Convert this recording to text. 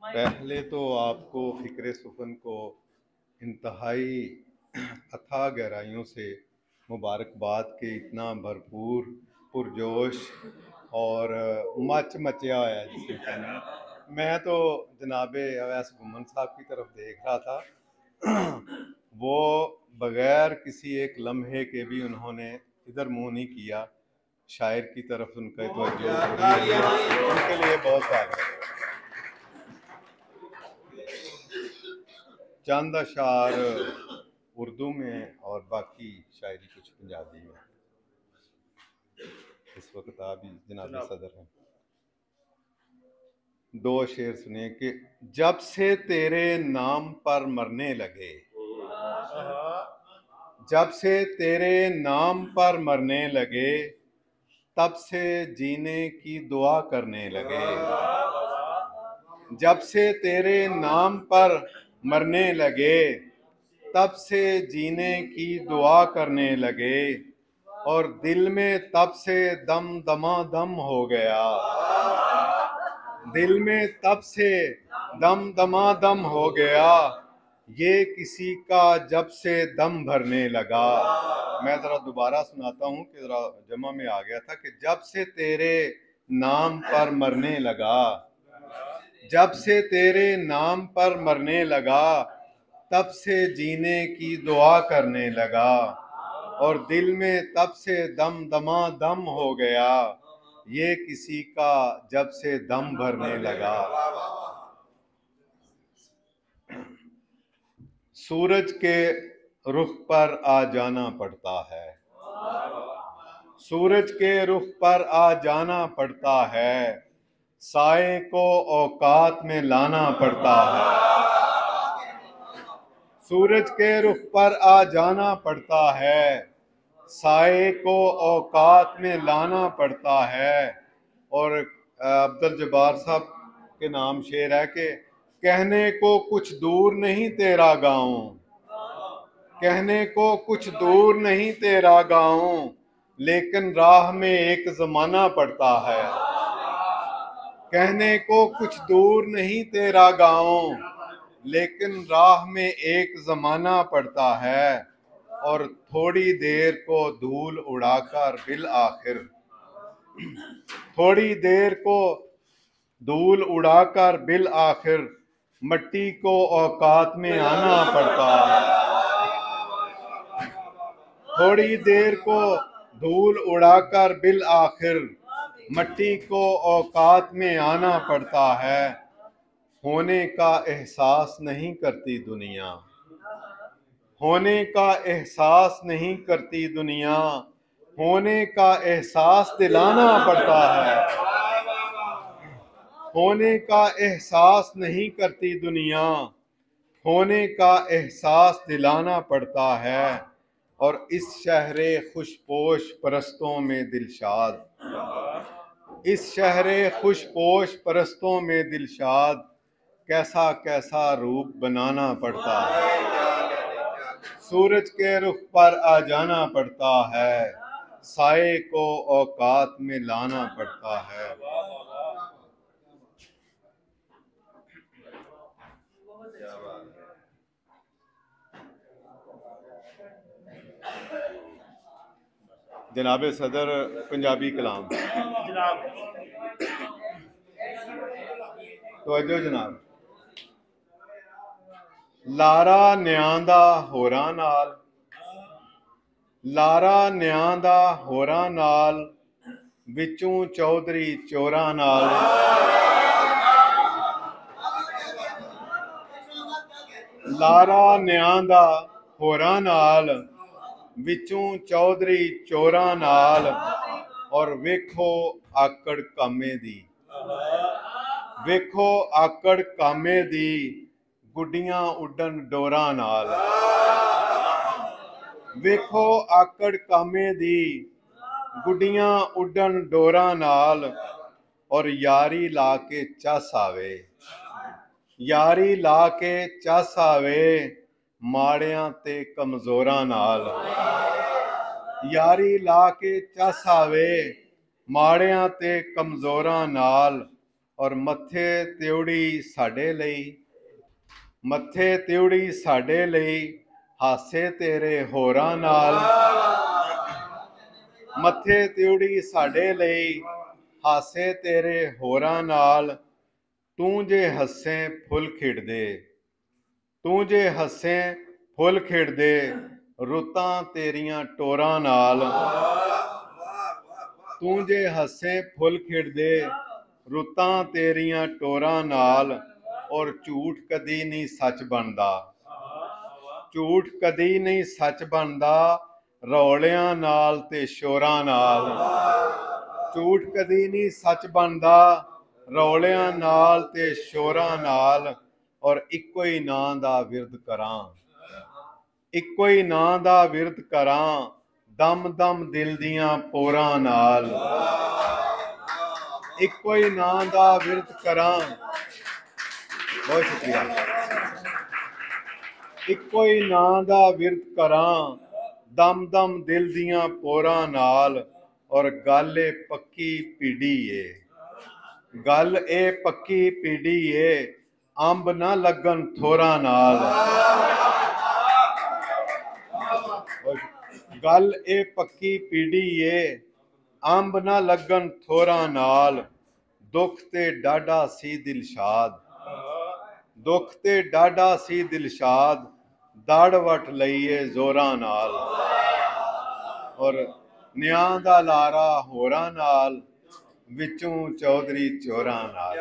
पहले तो आपको फ़िक्र सुफ़न को इंतहाई अथाह गहराइयों से मुबारकबाद के इतना भरपूर पुरजोश और मच मचा है जिसे कहते हैं। मैं तो जनाबे अवैस गुमन साहब की तरफ देख रहा था। वो बगैर किसी एक लम्हे के भी उन्होंने इधर मुंह नहीं किया। शायर की तरफ उनका तवज्जो हो रही है, उनके लिए बहुत है। चंद अशार उर्दू में और बाकी शायरी कुछ पंजाबी में। इस वक्त आप जनाब सदर हैं। दो शेर सुने कि जब से तेरे नाम पर मरने लगे, जब से तेरे नाम पर मरने लगे, तब से जीने की दुआ करने लगे। जब से तेरे नाम पर मरने लगे, तब से जीने की दुआ करने लगे, और दिल में तब से दम दमादम हो गया। दिल में तब से दम दमादम हो गया, ये किसी का जब से दम भरने लगा। मैं ज़रा दोबारा सुनाता हूँ कि ज़रा जमा में आ गया था कि जब से तेरे नाम पर मरने लगा, जब से तेरे नाम पर मरने लगा, तब से जीने की दुआ करने लगा, और दिल में तब से दम दमादम हो गया, ये किसी का जब से दम भरने लगा। सूरज के रुख पर आ जाना पड़ता है, सूरज के रुख पर आ जाना पड़ता है, साए को औकात में लाना पड़ता है। सूरज के रुख पर आ जाना पड़ता है, साए को औकात में लाना पड़ता है। और अब्दुल जब्बार साहब के नाम शेर है कि कहने को कुछ दूर नहीं तेरा गाँव, कहने को कुछ दूर नहीं तेरा गाँव, लेकिन राह में एक जमाना पड़ता है। कहने को कुछ दूर नहीं तेरा गाँव, लेकिन राह में एक जमाना पड़ता है, और थोड़ी देर को धूल उड़ाकर बिल आखिर, थोड़ी देर को धूल उड़ाकर बिल आखिर मट्टी को औकात में आना पड़ता है। थोड़ी देर को धूल उड़ाकर बिल आखिर मट्टी को औकात में आना पड़ता है। होने का एहसास नहीं करती दुनिया, होने का एहसास नहीं करती दुनिया, होने का एहसास दिलाना पड़ता है। होने का एहसास नहीं करती दुनिया, होने का एहसास दिलाना पड़ता है। और इस शहरे खुशपोश परस्तों में दिलशाद, इस शहरे खुशपोश परस्तों में दिलशाद, कैसा कैसा रूप बनाना पड़ता है। सूरज के रुख पर आ जाना पड़ता है, साए को औकात में लाना पड़ता है। जनाब सदर पंजाबी कलाम तवज्जो जनाब। लारा न्यां दा होरां नाल, लारा न्यां दा होरां नाल, विचों चौधरी चोरां नाल। लारा न्यां दा होरां नाल, विचों चौधरी चोरां नाल, और वेखो आकड़ कामे दी, वेखो आकड़ कामे दी, गुड्डियां उड्डन डोरां नाल। वेखो आकड़ कामे दी, गुड्डियां उड्डन डोरां नाल, और यारी ला के चस आवे, यारी ला के चस आवे, माड़ियां ते कमजोरां नाल। यारी ला के चस आवे, माड़ियां ते कमजोरां नाल, ਔਰ ਮੱਥੇ ਤਿਉੜੀ ਸਾਡੇ ਲਈ, ਮੱਥੇ ਤਿਉੜੀ ਸਾਡੇ ਲਈ, ਹਾਸੇ ਤੇਰੇ ਹੋਰਾਂ ਨਾਲ। ਮੱਥੇ ਤਿਉੜੀ ਸਾਡੇ ਲਈ, ਹਾਸੇ ਤੇਰੇ ਹੋਰਾਂ ਨਾਲ। ਤੂੰ ਜੇ ਹੱਸੇ ਫੁੱਲ ਖਿੜਦੇ, ਤੂੰ ਜੇ ਹੱਸੇ ਫੁੱਲ ਖਿੜਦੇ, ਰੁੱਤਾਂ ਤੇਰੀਆਂ ਟੋਰਾਂ ਨਾਲ। ਤੂੰ ਜੇ ਹੱਸੇ ਫੁੱਲ ਖਿੜਦੇ, ਰੁੱਤਾਂ ਤੇਰੀਆਂ ਟੋਰਾਂ ਨਾਲ। ਔਰ ਝੂਠ ਕਦੀ ਨਹੀਂ ਸੱਚ ਬਣਦਾ, ਝੂਠ ਕਦੀ ਨਹੀਂ ਸੱਚ ਬਣਦਾ, ਰੌਲਿਆਂ ਨਾਲ ਤੇ ਸ਼ੋਰਾਂ ਨਾਲ। ਝੂਠ ਕਦੀ ਨਹੀਂ ਸੱਚ ਬਣਦਾ, ਰੌਲਿਆਂ ਨਾਲ ਤੇ ਸ਼ੋਰਾਂ ਨਾਲ। ਔਰ ਇੱਕੋ ਹੀ ਨਾਂ ਦਾ ਵਿਰਦ ਕਰਾਂ, ਇੱਕੋ ਹੀ ਨਾਂ ਦਾ ਵਿਰਦ ਕਰਾਂ, ਦਮ ਦਮ ਦਿਲ ਦੀਆਂ ਪੋਰਾਂ ਨਾਲ। ਇੱਕੋ ਹੀ ਨਾਂ ਦਾ ਵਿਰਦ ਕਰਾਂ। ਬਹੁਤ ਸ਼ੁਕਰੀਆ। ਇੱਕੋ ਹੀ ਨਾਂ ਦਾ ਵਿਰਦ ਕਰਾਂ, ਦਮ ਦਮ ਦਿਲ ਦੀਆਂ ਪੋਰਾਂ ਨਾਲ। ਔਰ ਗੱਲ ਏ ਪੱਕੀ ਪੀੜੀ ਏ, ਗੱਲ ਇਹ ਪੱਕੀ ਪੀੜੀ ਏ, ਅੰਬ ਨਾ ਲੱਗਣ ਥੋਰਾਂ ਨਾਲ। ਗੱਲ ਇਹ ਪੱਕੀ ਪੀੜੀ ਏ, ਅੰਬ ਨਾ ਲੱਗਣ ਥੋਰਾਂ ਨਾਲ। ਦੁੱਖ ਤੇ ਡਾਢਾ ਸੀ ਦਿਲਸ਼ਾਦ, ਦੁੱਖ ਤੇ ਡਾਢਾ ਸੀ ਦਿਲਸ਼ਾਦ, ਦੜ ਵਟ ਲਈਏ ਜ਼ੋਰਾਂ ਨਾਲ। ਔਰ ਨਿਆਂ ਦਾ ਲਾਰਾ ਹੋਰਾਂ ਨਾਲ, ਵਿੱਚੋਂ ਚੌਧਰੀ ਚੋਰਾਂ ਨਾਲ।